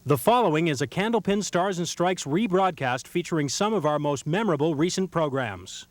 The following is a Candlepin Stars and Strikes rebroadcast featuring some of our most memorable recent programs.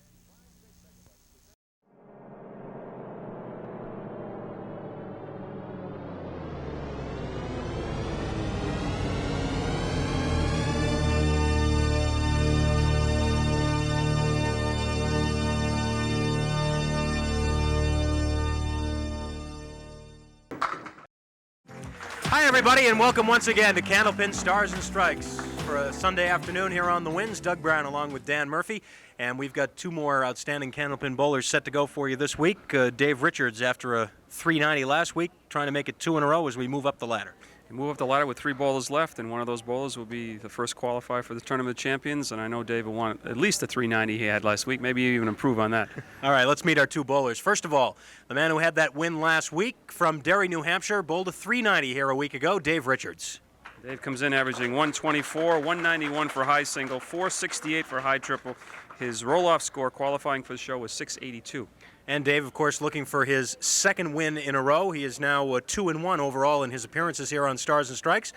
Hi everybody, and welcome once again to Candlepin Stars and Strikes for a Sunday afternoon here on the Winds. Doug Brown along with Dan Murphy, and we've got two more outstanding Candlepin bowlers set to go for you this week. Dave Richards, after a 390 last week, trying to make it two in a row as we move up the ladder. You move up the ladder with three bowlers left, and one of those bowlers will be the first qualifier for the Tournament of Champions, and I know Dave will want at least the 390 he had last week, maybe even improve on that. All right, let's meet our two bowlers. First of all, the man who had that win last week from Derry, New Hampshire, bowled a 390 here a week ago, Dave Richards. Dave comes in averaging 124, 191 for high single, 468 for high triple. His roll-off score qualifying for the show was 682. And Dave, of course, looking for his second win in a row. He is now 2-1 overall in his appearances here on Stars and Strikes.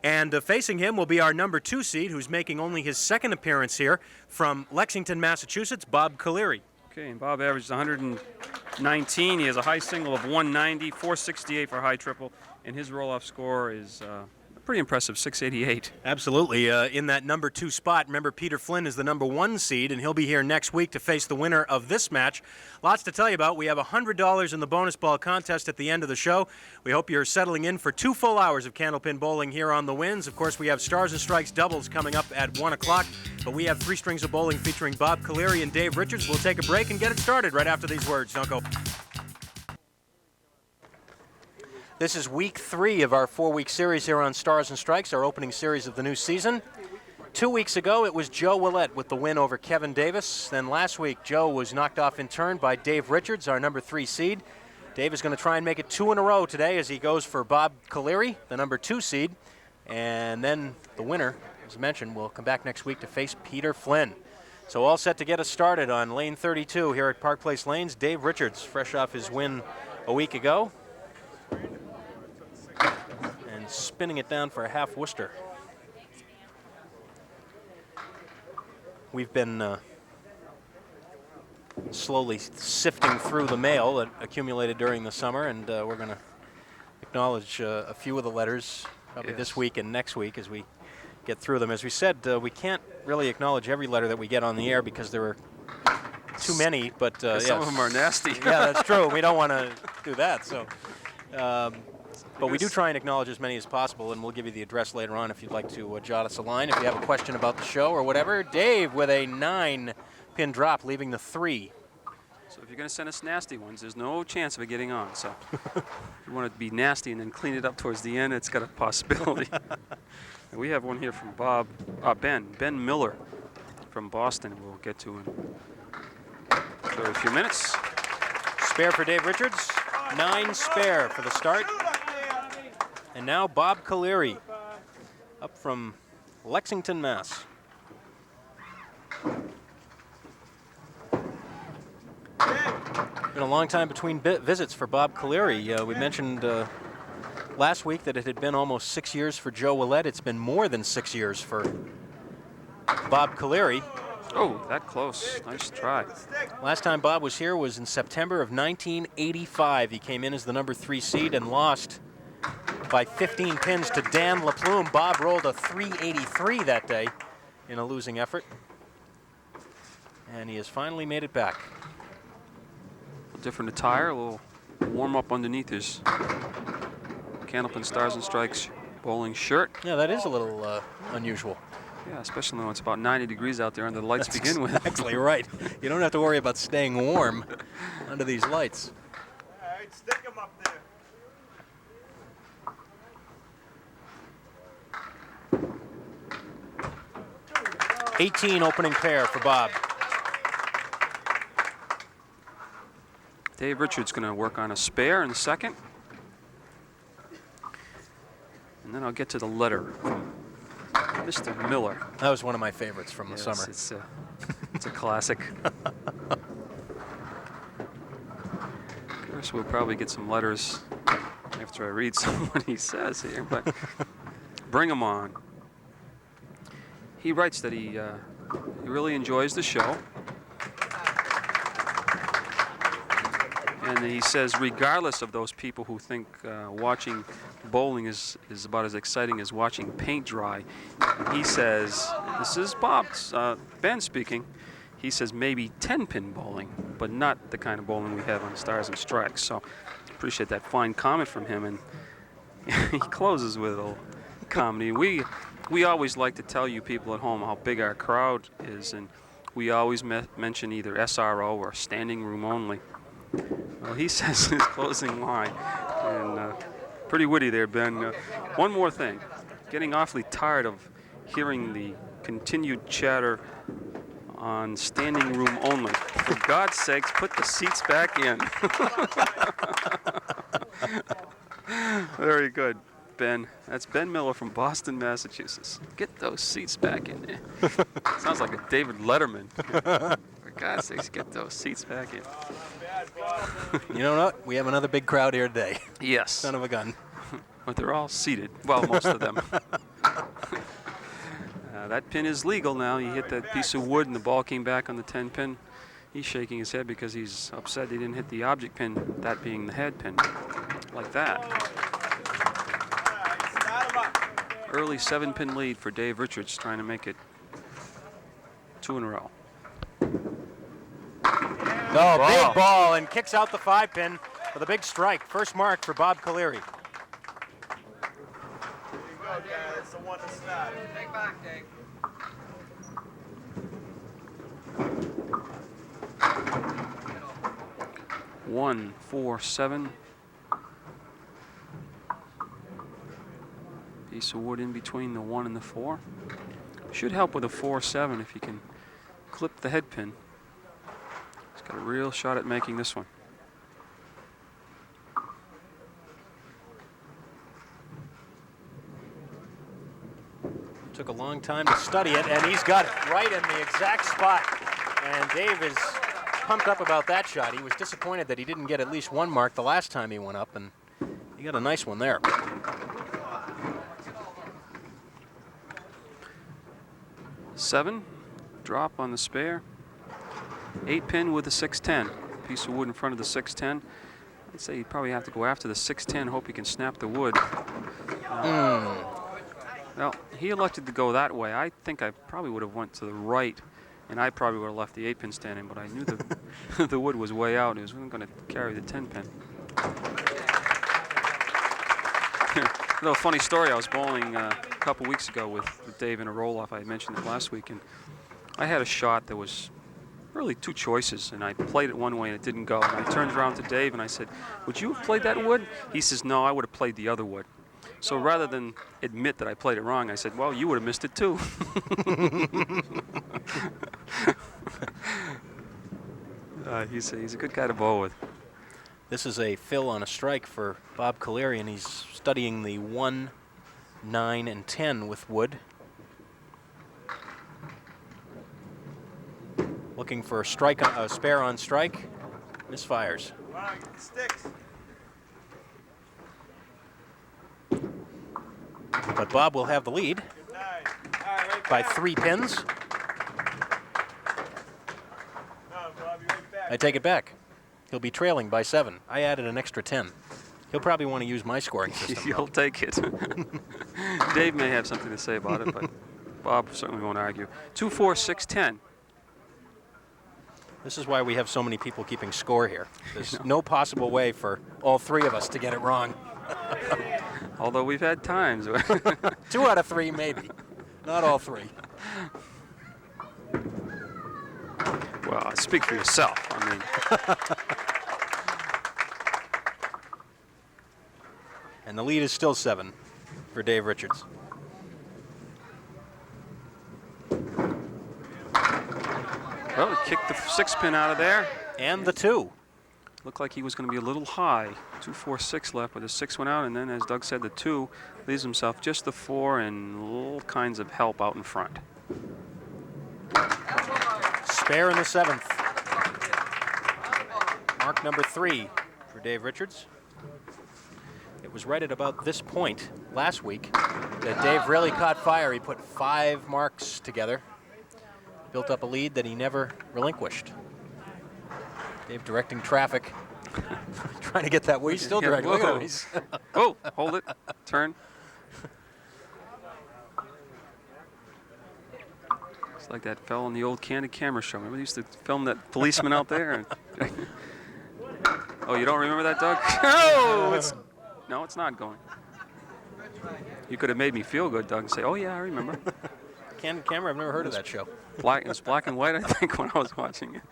And facing him will be our number 2 seed, who's making only his second appearance here from Lexington, Massachusetts, Bob Caliri. Okay, and Bob averaged 119. He has a high single of 190, 468 for high triple, and his roll-off score is pretty impressive, 688. Absolutely. In that number 2 spot, remember Peter Flynn is the number 1 seed, and he'll be here next week to face the winner of this match. Lots to tell you about. We have $100 in the bonus ball contest at the end of the show. We hope you're settling in for 2 full hours of Candlepin bowling here on the Winds. Of course, we have Stars and Strikes doubles coming up at 1 o'clock, but we have 3 strings of bowling featuring Bob Caliri and Dave Richards. We'll take a break and get it started right after these words. Don't go. This is week 3 of our 4-week series here on Stars and Strikes, our opening series of the new season. 2 weeks ago, it was Joe Willett with the win over Kevin Davis. Then last week, Joe was knocked off in turn by Dave Richards, our number 3 seed. Dave is going to try and make it 2 in a row today as he goes for Bob Caliri, the number 2 seed. And then the winner, as mentioned, will come back next week to face Peter Flynn. So all set to get us started on lane 32 here at Park Place Lanes. Dave Richards, fresh off his win a week ago. Spinning it down for a half Worcester. We've been slowly sifting through the mail that accumulated during the summer, and we're going to acknowledge a few of the letters probably this week and next week as we get through them. As we said, we can't really acknowledge every letter that we get on the air because there are too many, but some of them are nasty. Yeah, that's true. We don't want to do that. So. But we do try and acknowledge as many as possible, and we'll give you the address later on if you'd like to jot us a line. If you have a question about the show or whatever. Dave with a 9-pin drop, leaving the 3. So if you're going to send us nasty ones, there's no chance of it getting on. So if you want it to be nasty and then clean it up towards the end, it's got a possibility. And we have one here from Ben Miller from Boston. We'll get to in a few minutes. Spare for Dave Richards. 9 spare for the start. And now Bob Caliri, up from Lexington, Mass. Been a long time between visits for Bob Caliri. We mentioned last week that it had been almost 6 years for Joe Willett. It's been more than 6 years for Bob Caliri. Oh, that close. Nice try. Last time Bob was here was in September of 1985. He came in as the number 3 seed and lost by 15 pins to Dan LaPlume. Bob rolled a 383 that day in a losing effort. And he has finally made it back. A different attire, a little warm-up underneath his Candlepin Stars and Strikes bowling shirt. Yeah, that is a little unusual. Yeah, especially when it's about 90 degrees out there under the lights to begin with. Exactly right. You don't have to worry about staying warm under these lights. All right, stick him up there. 18 opening pair for Bob. Dave Richards going to work on a spare in the second. And then I'll get to the letter from Mr. Miller. That was one of my favorites from the summer. It's a classic. Of course, we'll probably get some letters after I read some of what he says here, but Bring 'em on. He writes that he really enjoys the show. And he says, regardless of those people who think watching bowling is about as exciting as watching paint dry, he says, this is Ben speaking, he says maybe 10-pin bowling, but not the kind of bowling we have on Stars and Strikes. So appreciate that fine comment from him. And he closes with a little comedy. We always like to tell you people at home how big our crowd is, and we always mention either SRO or standing room only. Well, he says his closing line, and pretty witty there, Ben. One more thing, getting awfully tired of hearing the continued chatter on standing room only. For God's sakes, put the seats back in. Very good, Ben. That's Ben Miller from Boston, Massachusetts. Get those seats back in there. Sounds like a David Letterman. For God's sakes, get those seats back in. You know what? We have another big crowd here today. Yes. Son of a gun. But they're all seated. Well, most of them. That pin is legal now. He hit that piece of wood and the ball came back on the 10-pin. He's shaking his head because he's upset he didn't hit the object pin, that being the head pin. Like that. Early 7-pin lead for Dave Richards, trying to make it 2 in a row. Oh, big ball, and kicks out the 5-pin with a big strike. First mark for Bob Caliri. There you go, Dad. It's the one to start. Take back, Dave. One, 4, 7. Piece of wood in between the 1 and the 4. Should help with a 4-7 if you can clip the head pin. He's got a real shot at making this one. Took a long time to study it, and he's got it right in the exact spot. And Dave is pumped up about that shot. He was disappointed that he didn't get at least 1 mark the last time he went up, and he got a nice one there. 7, drop on the spare. 8-pin with the 6-10. Piece of wood in front of the 6-10. I'd say you'd probably have to go after the 6-10, hope you can snap the wood. Well, he elected to go that way. I think I probably would have went to the right, and I probably would have left the 8-pin standing, but I knew the wood was way out. It wasn't going to carry the 10-pin. A little funny story. I was bowling a couple weeks ago with Dave in a roll-off. I mentioned it last week, and I had a shot that was really 2 choices, and I played it one way and it didn't go. And I turned around to Dave and I said, "Would you have played that wood?" He says, "No, I would have played the other wood." So rather than admit that I played it wrong, I said, "Well, you would have missed it too." He's a good guy to bowl with. This is a fill on a strike for Bob Caliri, and he's studying the 1, 9, and 10 with wood. Looking for a strike, a spare on strike. Misfires. Wow, get the sticks. But Bob will have the lead Good night. All right, right by back. 3 pins. No, Bob, you're right back. I take it back. He'll be trailing by 7. I added an extra 10. He'll probably want to use my scoring system. You'll take it. Dave may have something to say about it, but Bob certainly won't argue. 2, 4, 6, 10. This is why we have so many people keeping score here. There's no possible way for all 3 of us to get it wrong. Although we've had times. 2 out of 3, maybe. Not all 3. Well, speak for yourself. I mean, And the lead is still 7 for Dave Richards. well, he kicked the 6-pin out of there. And the 2. Looked like he was going to be a little high. 2, 4, 6 left, but the 6 went out, and then, as Doug said, the 2 leaves himself just the 4 and all kinds of help out in front. Spare in the 7th. Mark number 3 for Dave Richards. It was right at about this point last week that Dave really caught fire. He put 5 marks together, built up a lead that he never relinquished. Dave directing traffic, trying to get that way. He's still directing. Look at him. He's Oh, hold it. Turn. It's like that fellow in the old Candid Camera show. Remember they used to film that policeman out there? Oh, you don't remember that, Doug? No, it's not going. You could have made me feel good, Doug, and say, oh, yeah, I remember. Candid Camera, I've never heard of that show. It was black and white, I think, when I was watching it.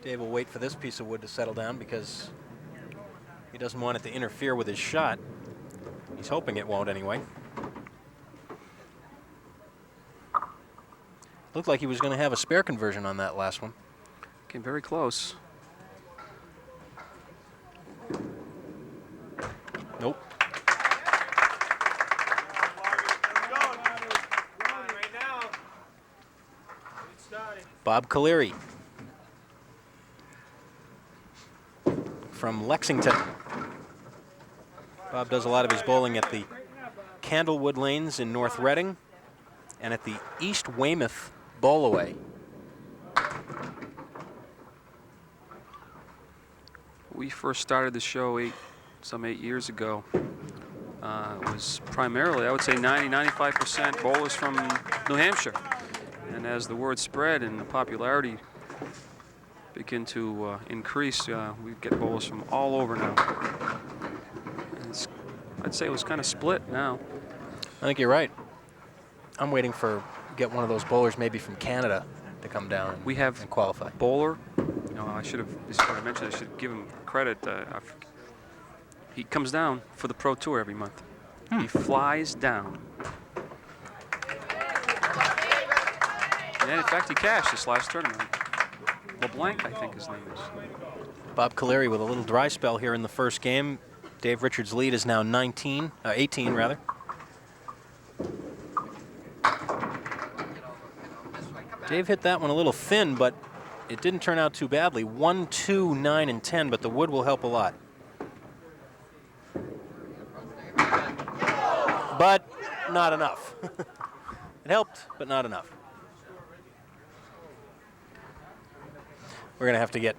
Dave will wait for this piece of wood to settle down because he doesn't want it to interfere with his shot. He's hoping it won't anyway. Looked like he was going to have a spare conversion on that last one. Came very close. Nope. Bob Caliri from Lexington. Bob does a lot of his bowling at the Candlewood Lanes in North Reading and at the East Weymouth Bowlaway. We first started the show some 8 years ago. It was primarily, I would say 95% bowlers from New Hampshire. And as the word spread and the popularity began to increase, we get bowlers from all over now. I'd say it was kind of split now. I think you're right. I'm waiting for get one of those bowlers maybe from Canada to come down and, we have and qualify. Bowler. I should have, before I mentioned, I should give him credit. He comes down for the Pro Tour every month. He flies down. And in fact, he cashed this last tournament. LeBlanc, I think his name is. Bob Caliri with a little dry spell here in the first game. Dave Richards' lead is now 18 rather. Dave hit that one a little thin, but it didn't turn out too badly. 1, 2, 9, and 10, but the wood will help a lot. But not enough. It helped, but not enough. We're going to have to get...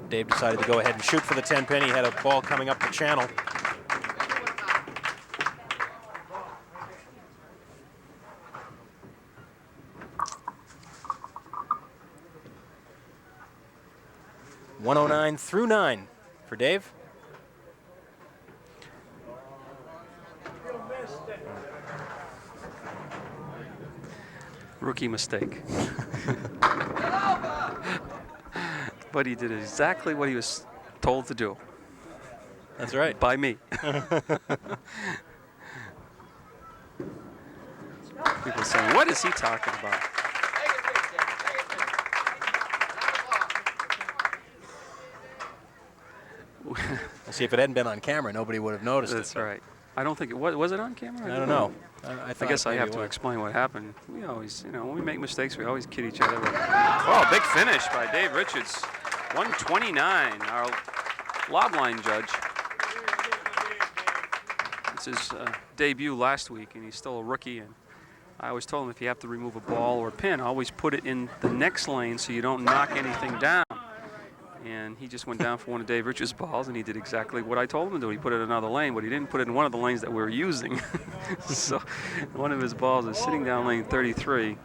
Dave decided to go ahead and shoot for the 10-pin. He had a ball coming up the channel. .109 through 9 for Dave. Rookie mistake. But he did exactly what he was told to do. That's right. By me. People saying, what is he talking about? See, if it hadn't been on camera, nobody would have noticed That's it. right. I don't think it was it on camera? I don't know. I guess I have to explain what happened. We always, when we make mistakes, we always kid each other. Oh, big finish by Dave Richards. 129, our lob line judge. It's his debut last week, and he's still a rookie. And I always told him if you have to remove a ball or a pin, always put it in the next lane so you don't knock anything down. And he just went down for one of Dave Richards' balls, and he did exactly what I told him to do. He put it in another lane, but he didn't put it in one of the lanes that we were using. So one of his balls is sitting down lane 33,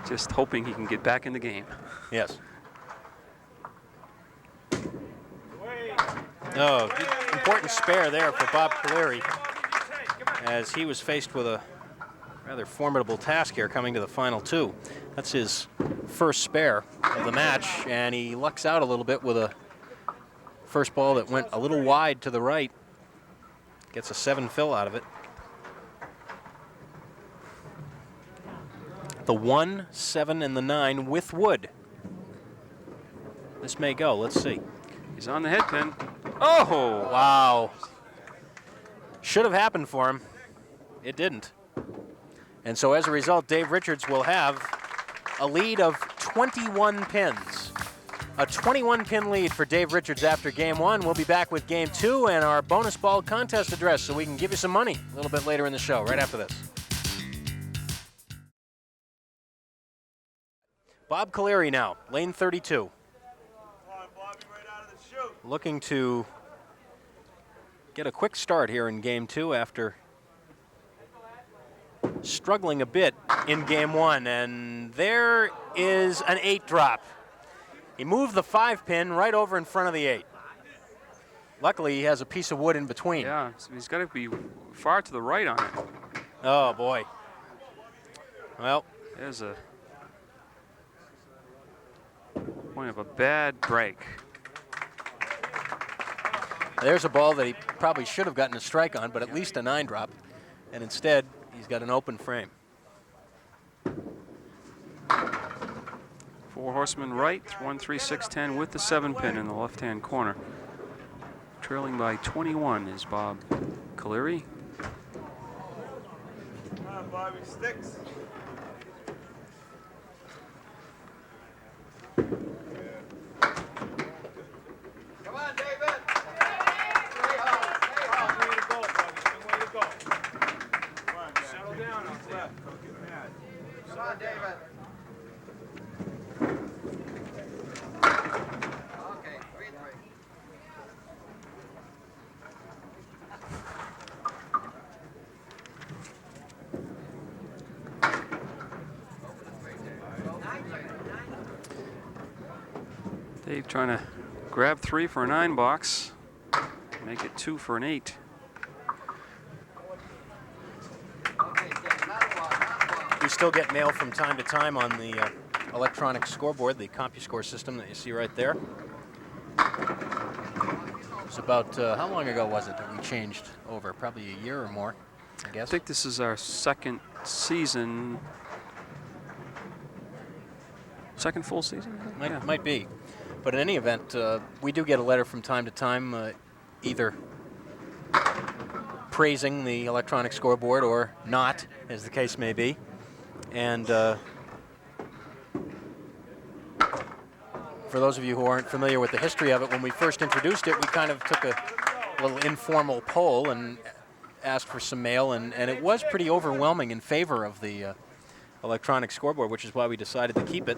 just hoping he can get back in the game. Yes. Oh, important spare there for Bob Caliri, as he was faced with a rather formidable task here coming to the final 2. That's his first spare of the match, and he lucks out a little bit with a first ball that went a little wide to the right. Gets a 7 fill out of it. The 1, 7, and the 9 with wood. This may go. Let's see. He's on the head pin. Oh! Wow. Should have happened for him. It didn't. And so as a result, Dave Richards will have a lead of 21 pins. A 21-pin lead for Dave Richards after game one. We'll be back with game two and our bonus ball contest address so we can give you some money a little bit later in the show, right after this. Bob Caliri now, lane 32. Come on, Bobby, right out of the chute. Looking to get a quick start here in game two after struggling a bit in game one. And there is an 8 drop. He moved the 5-pin right over in front of the 8. Luckily, he has a piece of wood in between. Yeah, so he's got to be far to the right on it. Oh, boy. Well, There's a point of a bad break. there's a ball that he probably should have gotten a strike on, but at least a 9 drop. And instead, he's got an open frame. 4 horsemen right, 1, 3, 6, 10 with the 7-pin in the left-hand corner. Trailing by 21 is Bob Caliri. Come on, Bobby, sticks. Come on, David. Stay hard. Way to go, Bobby. Way to go. Come on, guys. Settle down out there. Don't get mad. Come on, David. Okay, 3-3. Dave trying to grab 3 for a 9 box, make it 2 for an 8. We still get mail from time to time on the electronic scoreboard, the COMPU-SCORE system that you see right there. It's about, how long ago was it that we changed over? Probably a year or more, I guess. I think this is our second season. Second full season? Yeah. Might be. But in any event, we do get a letter from time to time, either praising the electronic scoreboard or not, as the case may be. And for those of you who aren't familiar with the history of it, when we first introduced it, we kind of took a little informal poll and asked for some mail, and it was pretty overwhelming in favor of the electronic scoreboard, which is why we decided to keep it.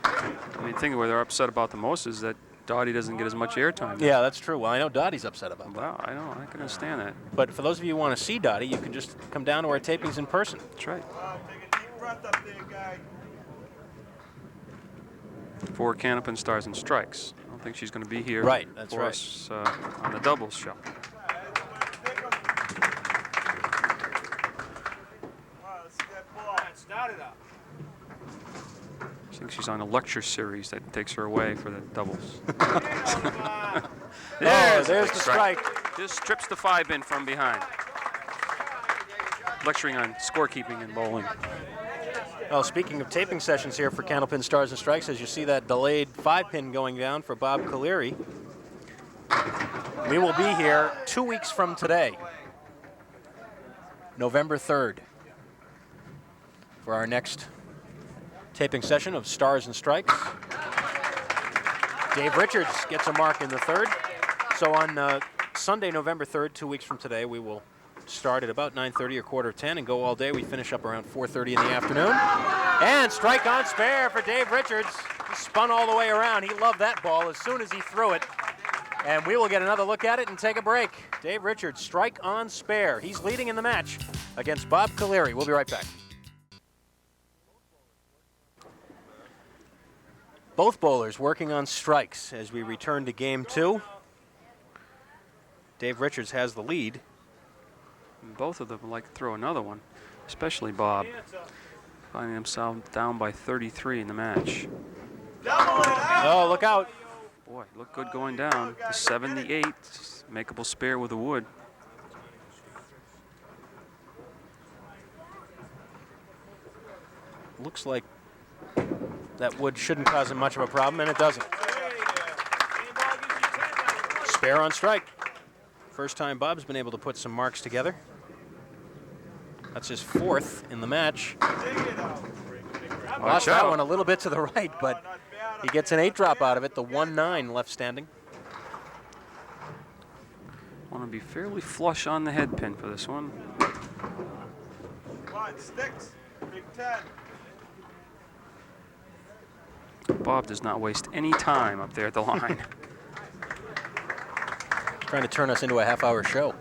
I mean, the thing where they're upset about the most is that Dottie doesn't get as much airtime. Yeah, that's true. Well, I know Dottie's upset about that. Wow, I know, I can understand that. But for those of you who want to see Dottie, you can just come down to our tapings in person. That's right. Take a deep breath up there, guy. For Candlepin, Stars and Strikes. I don't think she's going to be here Right, that's for right. us on the doubles show. Start it up. I think she's on a lecture series that takes her away for the doubles. There's the big strike. Just trips the 5-pin from behind. Lecturing on scorekeeping and bowling. Well, speaking of taping sessions here for Candlepin, Stars and Strikes, as you see that delayed 5-pin going down for Bob Caliri, we will be here 2 weeks from today, November 3rd, for our next taping session of Stars and Strikes. Dave Richards gets a mark in the 3rd. So on Sunday, November 3rd, 2 weeks from today, we will start at about 9:30 or 9:45 and go all day. We finish up around 4:30 in the afternoon. And strike on spare for Dave Richards. He spun all the way around. He loved that ball as soon as he threw it. And we will get another look at it and take a break. Dave Richards, strike on spare. He's leading in the match against Bob Caliri. We'll be right back. Both bowlers working on strikes as we return to game two. Dave Richards has the lead. And both of them would like to throw another one, especially Bob, finding himself down by 33 in the match. Oh, look out. Boy, looked good going down. The 7, the 8, makeable spare with the wood. Looks like that wood shouldn't cause him much of a problem, and it doesn't. Spare on strike. First time Bob's been able to put some marks together. That's his 4th in the match. Lost that one a little bit to the right, but he gets an 8 drop out of it. The 1-9 left standing. Want to be fairly flush on the head pin for this one. Come on, sticks. Big 10. Bob does not waste any time up there at the line. Trying to turn us into a half-hour show.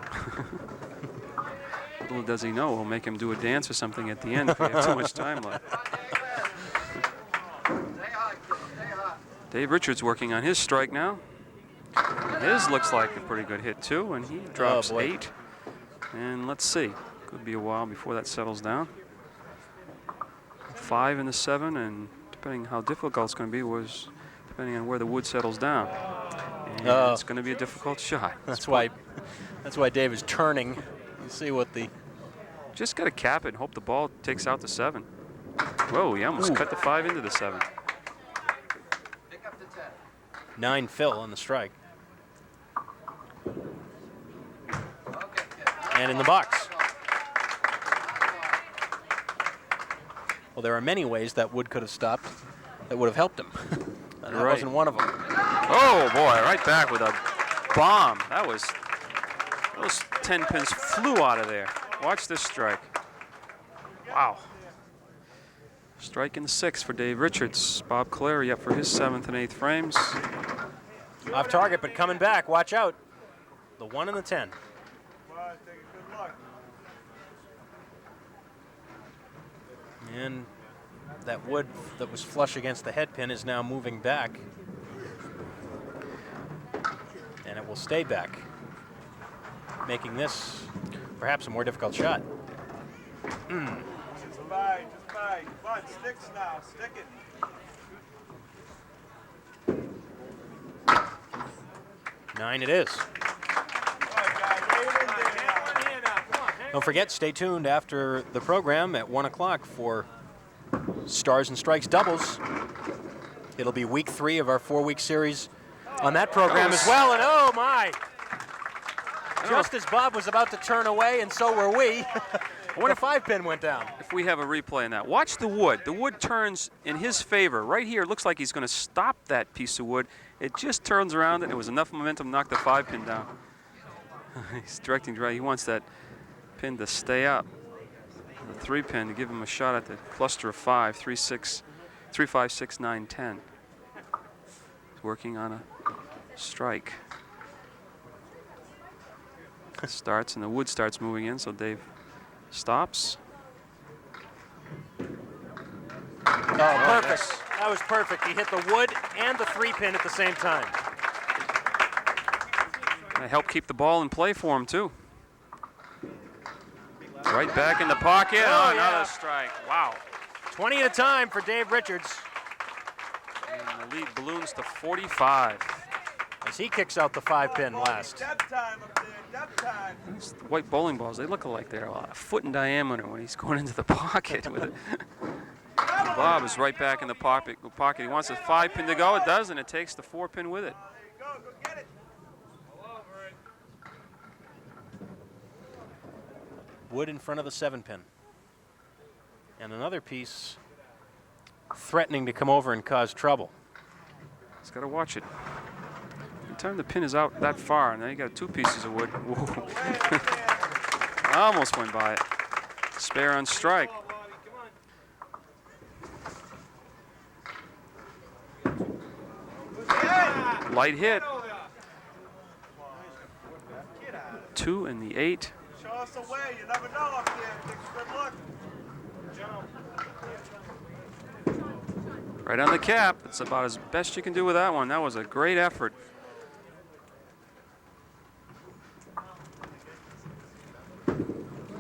Little does he know, we'll make him do a dance or something at the end if we have too much time left. Dave Richards working on his strike now. His looks like a pretty good hit too, and he drops 8. And let's see, could be a while before that settles down. 5 and the 7, and depending how difficult it's going to be was depending on where the wood settles down. And it's going to be a difficult shot. That's why Dave is turning. You see what the... Just got to cap it and hope the ball takes out the 7. Whoa, he almost cut the 5 into the 7. 9 fill on the strike. And in the box. Well, there are many ways that wood could have stopped that would have helped him. That wasn't one of them. Oh, boy, right back with a bomb. Those 10 pins flew out of there. Watch this strike. Wow. Strike in the 6 for Dave Richards. Bob Caliri up for his 7th and 8th frames. Off target, but coming back. Watch out. The 1 and the 10. Good luck. And that wood that was flush against the head pin is now moving back. And it will stay back, making this perhaps a more difficult shot. Just bite. Come on, sticks now. Stick it. 9 it is. Don't forget, stay tuned after the program at 1 o'clock for Stars and Strikes doubles. It'll be week 3 of our 4-week series on that program as well. And oh my! Just as Bob was about to turn away, and so were we, when a 5-pin went down. If we have a replay in that. Watch the wood. The wood turns in his favor. Right here, it looks like he's going to stop that piece of wood. It just turns around, and it was enough momentum to knock the 5-pin down. He's directing dry. He wants that pin to stay up. The 3-pin to give him a shot at the cluster of 5, 3, 6, 3, 5, 6, 9, 10. He's working on a strike. Starts, and the wood starts moving in, so Dave stops. Oh, perfect. That was perfect. He hit the wood and the 3-pin at the same time. That helped keep the ball in play for him, too. Right back in the pocket. Oh, another strike. Wow. 20 at a time for Dave Richards. And the lead balloons to 45. As he kicks out the 5-pin last. Depth time up there. Depth time. These white bowling balls, they look like they're a foot in diameter when he's going into the pocket with it. Bob is right back in the pocket. He wants a 5-pin to go. It does, and it takes the 4-pin with it. Go get it. Wood in front of the 7-pin. And another piece threatening to come over and cause trouble. He's got to watch it. Every time the pin is out that far, and now you got 2 pieces of wood. Whoa. I almost went by it. Spare on strike. Light hit. 2 and the 8. Show us a way. You never know up there. Good luck. Right on the cap. That's about as best you can do with that one. That was a great effort.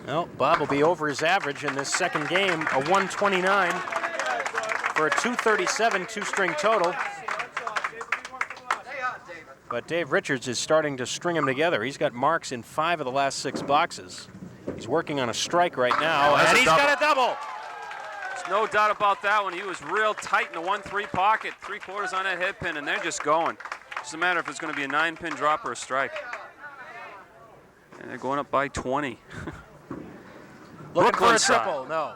Well, Bob will be over his average in this second game, a 129 for a 237 2-string total. But Dave Richards is starting to string them together. He's got marks in 5 of the last 6 boxes. He's working on a strike right now, and he's got a double. There's no doubt about that one. He was real tight in the 1-3 pocket, 3/4 on that head pin, and they're just going. Just a matter if it's going to be a 9-pin drop or a strike. And they're going up by 20. Looking for a triple, no.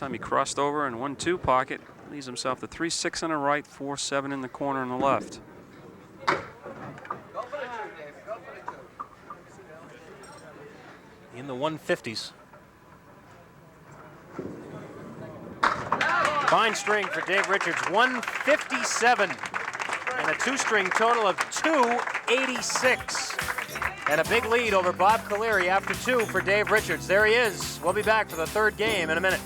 time he crossed over and 1-2 pocket. Leaves himself the 3-6 on the right, 4-7 in the corner on the left. In the 150s. Fine string for Dave Richards, 157. And a two-string total of 286. And a big lead over Bob Caliri after 2 for Dave Richards. There he is. We'll be back for the third game in a minute.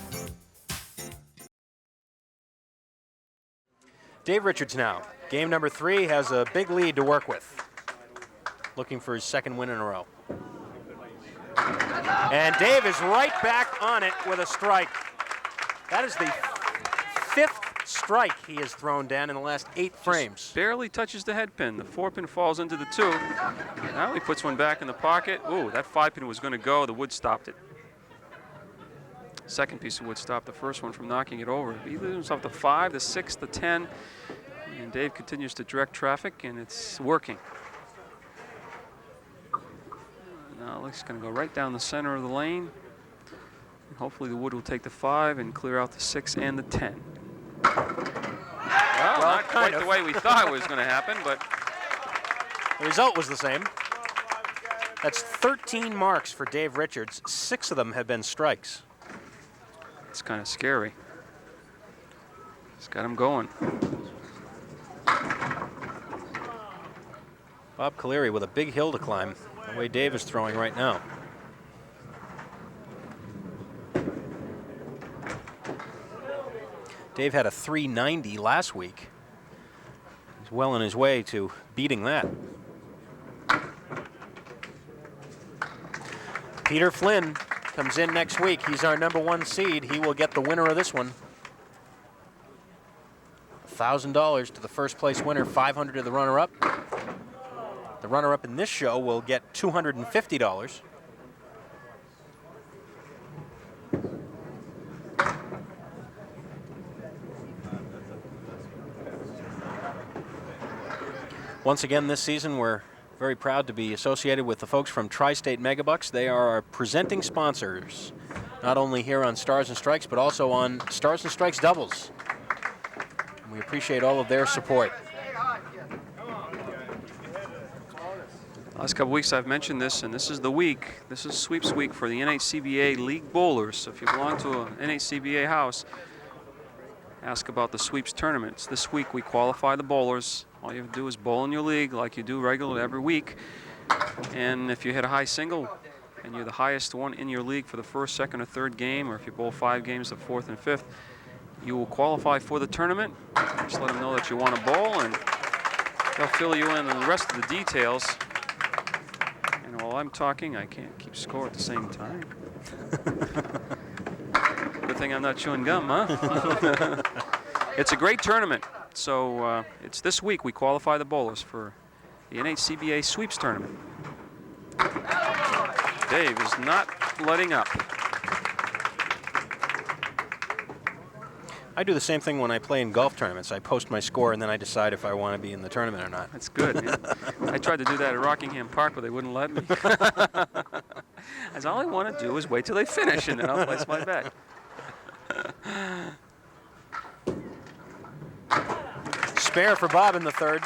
Dave Richards now. Game number 3 has a big lead to work with. Looking for his second win in a row. And Dave is right back on it with a strike. That is the 5th strike he has thrown down in the last 8 frames. Just barely touches the head pin. The 4-pin falls into the 2. Now he puts one back in the pocket. Ooh, that 5-pin was going to go. The wood stopped it. Second piece of wood stopped the first one from knocking it over. He leaves himself the 5, the 6, the 10. And Dave continues to direct traffic, and it's working. Now it's going to go right down the center of the lane. And hopefully the wood will take the 5 and clear out the 6 and the 10. Well, not quite the way we thought it was going to happen, but the result was the same. That's 13 marks for Dave Richards. 6 of them have been strikes. it's kind of scary. He's got him going. Bob Caliri with a big hill to climb, the way Dave is throwing right now. Dave had a 390 last week. He's well on his way to beating that. Peter Flynn comes in next week. He's our #1 seed. He will get the winner of this one. $1,000 to the first place winner, $500 to the runner-up. The runner-up in this show will get $250. Once again this season, we're very proud to be associated with the folks from Tri-State Megabucks. They are our presenting sponsors, not only here on Stars and Strikes, but also on Stars and Strikes Doubles. And we appreciate all of their support. Last couple weeks I've mentioned this, and this is the week. This is sweeps week for the NHCBA League Bowlers. So if you belong to an NHCBA house, ask about the sweeps tournaments. This week we qualify the bowlers. All you have to do is bowl in your league like you do regularly every week. And if you hit a high single and you're the highest one in your league for the first, second, or third game, or if you bowl 5 games, the 4th and 5th, you will qualify for the tournament. Just let them know that you want to bowl, and they'll fill you in on the rest of the details. And while I'm talking, I can't keep score at the same time. Good thing I'm not chewing gum, huh? It's a great tournament. So it's this week we qualify the bowlers for the NHCBA Sweeps Tournament. Dave is not letting up. I do the same thing when I play in golf tournaments. I post my score and then I decide if I want to be in the tournament or not. That's good, man. I tried to do that at Rockingham Park, but they wouldn't let me. As all I want to do is wait till they finish, and then I'll place my bet. Spare for Bob in the 3rd.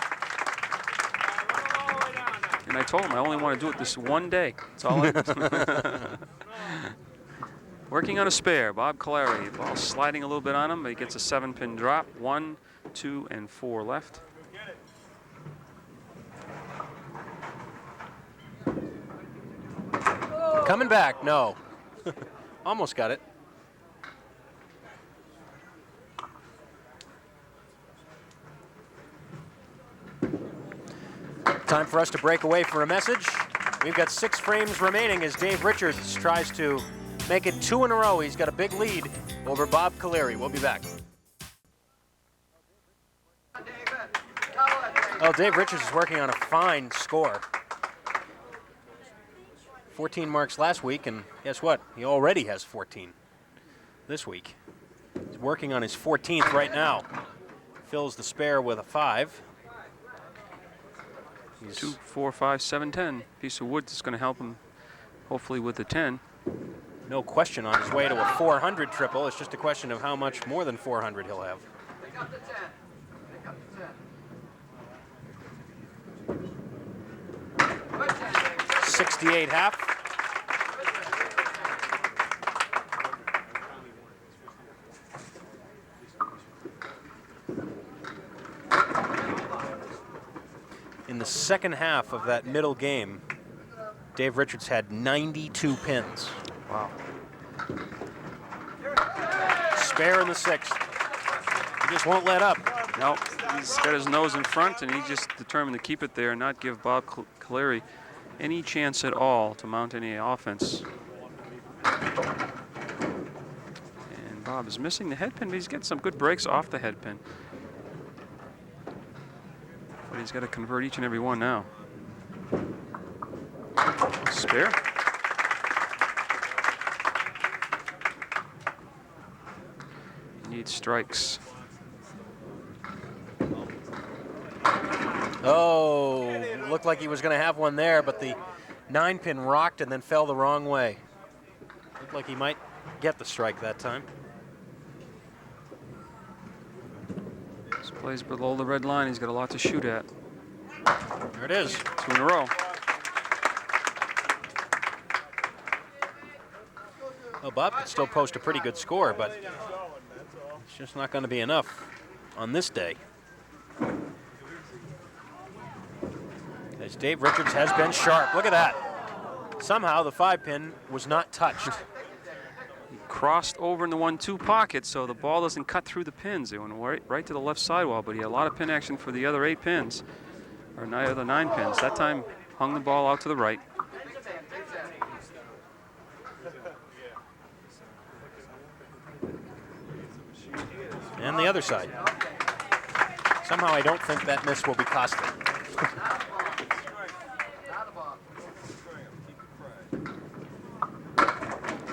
And I told him I only want to do it this one day. That's all I Working on a spare. Bob Caliri. Ball sliding a little bit on him, but he gets a 7-pin drop. 1, 2, and 4 left. Coming back, no. Almost got it. Time for us to break away for a message. We've got 6 frames remaining as Dave Richards tries to make it 2 in a row. He's got a big lead over Bob Caliri. We'll be back. Well, Dave Richards is working on a fine score. 14 marks last week, and guess what? He already has 14 this week. He's working on his 14th right now. Fills the spare with a 5. 2, 4, 5, 7, 10. Piece of wood that's going to help him, hopefully, with the 10. no question on his way to a 400 triple. It's just a question of how much more than 400 he'll have. 68 half. In the second half of that middle game, Dave Richards had 92 pins. Wow. Spare in the sixth. He just won't let up. No, he's got his nose in front, and he's just determined to keep it there and not give Bob Caliri any chance at all to mount any offense. And Bob is missing the head pin, but he's getting some good breaks off the head pin. But he's got to convert each and every one now. Spare. He needs strikes. Oh, looked like he was going to have one there, but the 9-pin rocked and then fell the wrong way. Looked like he might get the strike that time. This plays below the red line. He's got a lot to shoot at. There it is. 2 in a row. Well, Bob could still post a pretty good score, but it's just not going to be enough on this day. As Dave Richards has been sharp. Look at that. Somehow the 5-pin was not touched. He crossed over in the 1-2 pocket, so the ball doesn't cut through the pins. It went right to the left sidewall, but he had a lot of pin action for the other 8 pins, or the other 9 pins. That time hung the ball out to the right. And the other side. Somehow I don't think that miss will be costly.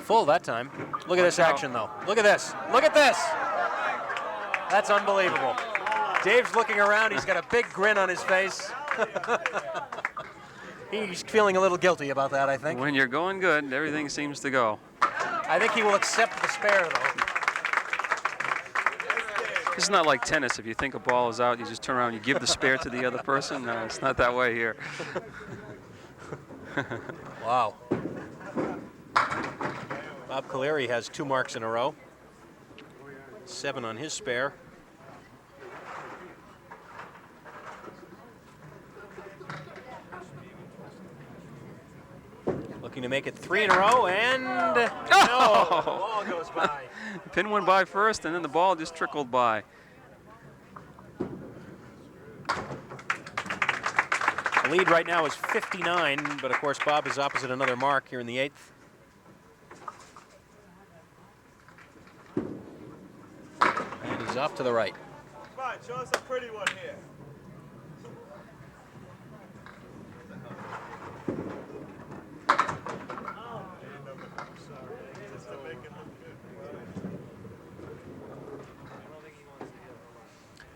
Full that time. Look at this action, though. Look at this. Look at this. That's unbelievable. Dave's looking around. He's got a big grin on his face. He's feeling a little guilty about that, I think. When you're going good, everything seems to go. I think he will accept the spare, though. This is not like tennis. If you think a ball is out, you just turn around and you give the spare to the other person. No, it's not that way here. Wow. Bob Caliri has 2 marks in a row. 7 on his spare. Looking to make it 3 in a row, and no, the ball goes by. The pin went by first, and then the ball just trickled by. The lead right now is 59, but of course Bob is opposite another mark here in the 8th. And he's off to the right. Come on, show us a pretty one here.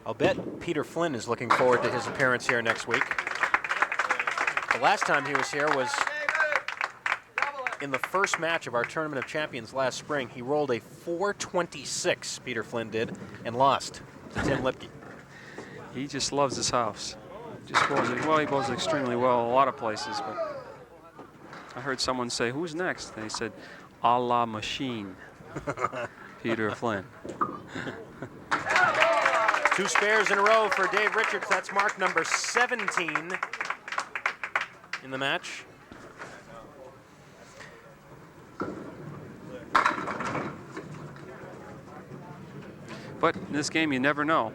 I'll bet Peter Flynn is looking forward to his appearance here next week. The last time he was here was in the first match of our Tournament of Champions last spring. He rolled a 426, Peter Flynn did, and lost to Tim Lipke. He just loves his house. Just bowls it. Well, he bowls it extremely well a lot of places, but I heard someone say, "Who's next?" And he said, "A la machine." Peter Flynn. 2 spares in a row for Dave Richards. That's mark number 17 in the match. But in this game, you never know.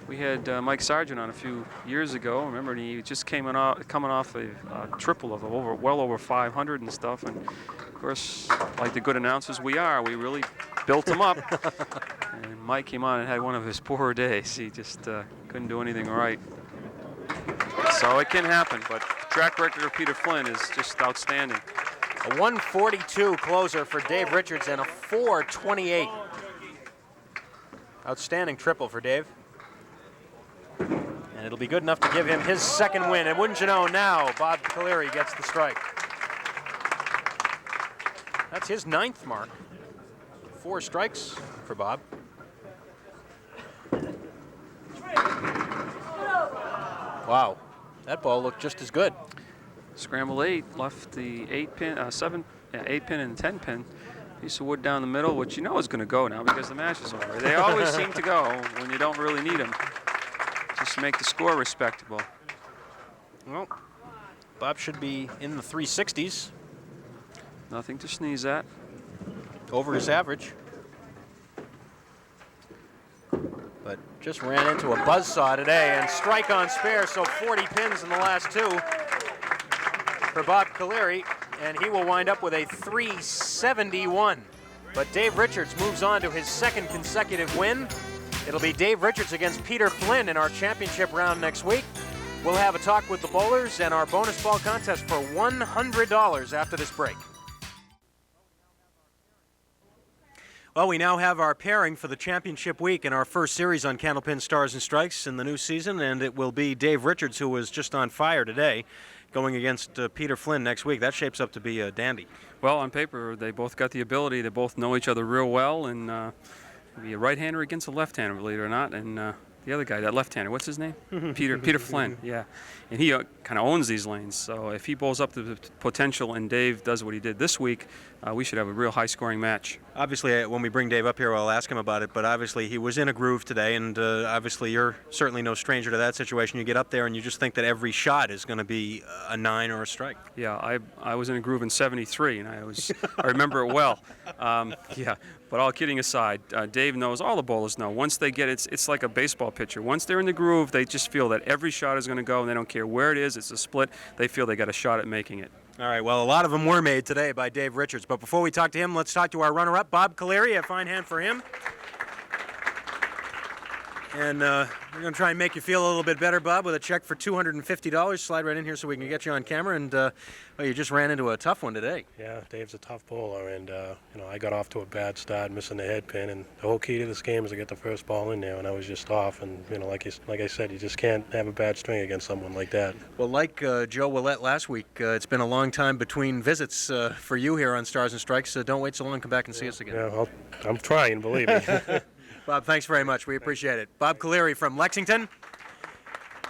We had Mike Sargent on a few years ago. Remember, he just coming off a triple of well over 500 and stuff. And of course, like the good announcers we are, we really built him up. And Mike came on and had one of his poorer days. He just couldn't do anything right. So it can happen, but the track record of Peter Flynn is just outstanding. A 142 closer for Dave Richards and a 428. Outstanding triple for Dave. And it'll be good enough to give him his second win. And wouldn't you know, now Bob Caliri gets the strike. That's It's his 9th mark. 4 strikes for Bob. Wow, that ball looked just as good. Scramble 8 left the 8-pin, 8-pin and 10-pin. Piece of wood down the middle, which you know is going to go now because the match is over. They always seem to go when you don't really need them. Just make the score respectable. Well, Bob should be in the 360s. Nothing to sneeze at. Over his average. But just ran into a buzzsaw today and strike on spare, so 40 pins in the last 2 for Bob Caliri, and he will wind up with a 371. But Dave Richards moves on to his 2nd consecutive win. It'll be Dave Richards against Peter Flynn in our championship round next week. We'll have a talk with the bowlers and our bonus ball contest for $100 after this break. Well, we now have our pairing for the championship week in our first series on Candlepin Stars and Strikes in the new season, and it will be Dave Richards, who was just on fire today, going against Peter Flynn next week. That shapes up to be a dandy. Well, on paper, they both got the ability. They both know each other real well, and be a right-hander against a left-hander, believe it or not. And the other guy, that left-hander, what's his name? Peter Flynn, yeah. And he kind of owns these lanes. So if he bowls up to the potential and Dave does what he did this week, we should have a real high-scoring match. Obviously, when we bring Dave up here, I'll ask him about it, but obviously he was in a groove today, and obviously you're certainly no stranger to that situation. You get up there and you just think that every shot is going to be a 9 or a strike. Yeah, I was in a groove in '73, and I remember it well. Yeah, but all kidding aside, Dave knows, all the bowlers know, once they get it, it's like a baseball pitcher. Once they're in the groove, they just feel that every shot is going to go, and they don't care where it is. It's a split. They feel they got a shot at making it. All right, well, a lot of them were made today by Dave Richards. But before we talk to him, let's talk to our runner-up, Bob Caliri. A fine hand for him. And we're going to try and make you feel a little bit better, Bob, with a check for $250. Slide right in here so we can get you on camera. And well, you just ran into a tough one today. Yeah, Dave's a tough bowler, and you know, I got off to a bad start, missing the head pin, and the whole key to this game is to get the first ball in there, and I was just off. And you know, like I said, you just can't have a bad string against someone like that. Well, like Joe Willett last week, it's been a long time between visits for you here on Stars and Strikes. Don't wait so long. Come back and see us again. Yeah, I'm trying, believe me. Bob, thanks very much. We appreciate it. Bob Caliri from Lexington,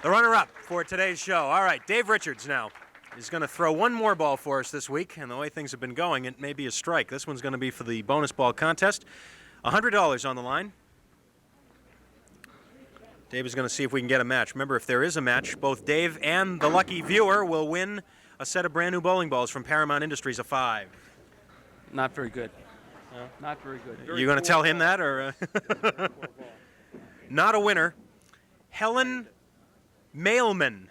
the runner-up for today's show. All right, Dave Richards now is going to throw one more ball for us this week, and the way things have been going, it may be a strike. This one's going to be for the bonus ball contest. $100 on the line. Dave is going to see if we can get a match. Remember, if there is a match, both Dave and the lucky viewer will win a set of brand new bowling balls from Paramount Industries, a 5. Not very good. Not very good. You going to tell him that, or not a winner? Helen Mailman.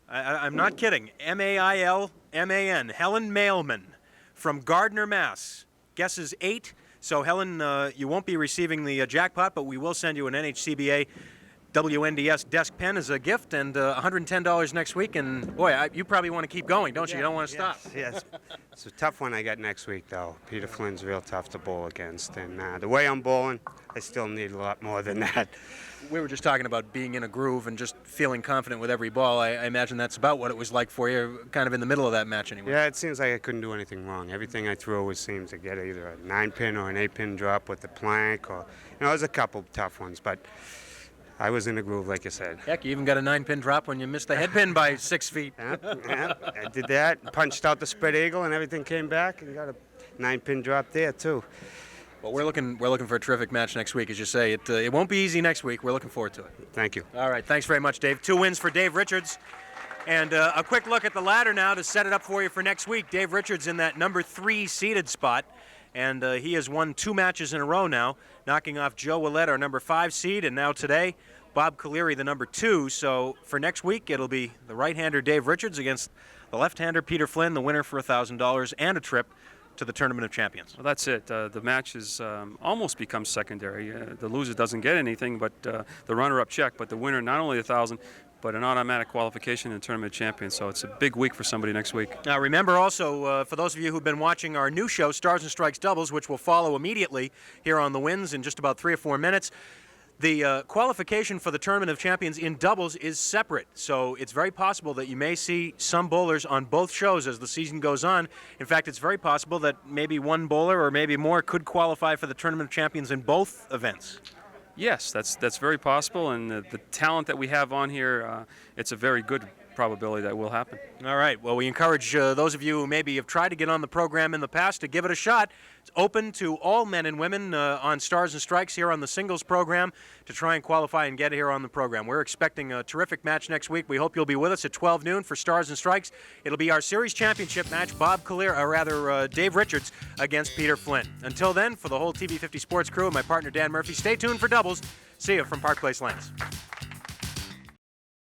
I'm not kidding. Mailman. Helen Mailman from Gardner, Mass. Guesses 8. So Helen, you won't be receiving the jackpot, but we will send you an NHCBA WNDS desk pen as a gift, and $110 next week. And boy, you probably want to keep going, don't you? You don't want to stop. Yes. It's a tough one I got next week, though. Peter Flynn's real tough to bowl against, and the way I'm bowling, I still need a lot more than that. We were just talking about being in a groove and just feeling confident with every ball. I imagine that's about what it was like for you, kind of in the middle of that match anyway. Yeah, it seems like I couldn't do anything wrong. Everything I threw always seemed to get either a 9-pin or an 8-pin drop with the plank, or there's a couple tough ones, but I was in the groove, like you said. Heck, you even got a 9-pin drop when you missed the head pin by 6 feet. Yeah, I did that, punched out the spread eagle, and everything came back, and got a 9-pin drop there, too. Well, we're looking for a terrific match next week, as you say. It won't be easy next week. We're looking forward to it. Thank you. All right, thanks very much, Dave. 2 wins for Dave Richards. And a quick look at the ladder now to set it up for you for next week. Dave Richards in that number 3 seeded spot. And he has won 2 matches in a row now, knocking off Joe Willett, our number 5 seed, and now today, Bob Caliri, the number 2. So for next week, it'll be the right-hander Dave Richards against the left-hander Peter Flynn, the winner for $1,000 and a trip to the Tournament of Champions. Well, that's it. The match has almost become secondary. The loser doesn't get anything but the runner-up check, but the winner not only $1,000, but an automatic qualification in the Tournament of Champions. So it's a big week for somebody next week. Now remember also, for those of you who've been watching our new show, Stars and Strikes Doubles, which will follow immediately here on The Winds in just about 3 or 4 minutes, The qualification for the Tournament of Champions in doubles is separate, so it's very possible that you may see some bowlers on both shows as the season goes on. In fact, it's very possible that maybe one bowler or maybe more could qualify for the Tournament of Champions in both events. Yes, that's very possible, and the talent that we have on here, it's a very good probability that will happen. All right. Well, we encourage those of you who maybe have tried to get on the program in the past to give it a shot. It's open to all men and women on Stars and Strikes here on the singles program to try and qualify and get here on the program. We're expecting a terrific match next week. We hope you'll be with us at 12 noon for Stars and Strikes. It'll be our series championship match, Bob Caliri, or rather Dave Richards against Peter Flynn. Until then, for the whole TV50 Sports crew and my partner Dan Murphy, stay tuned for doubles. See you from Park Place Lanes.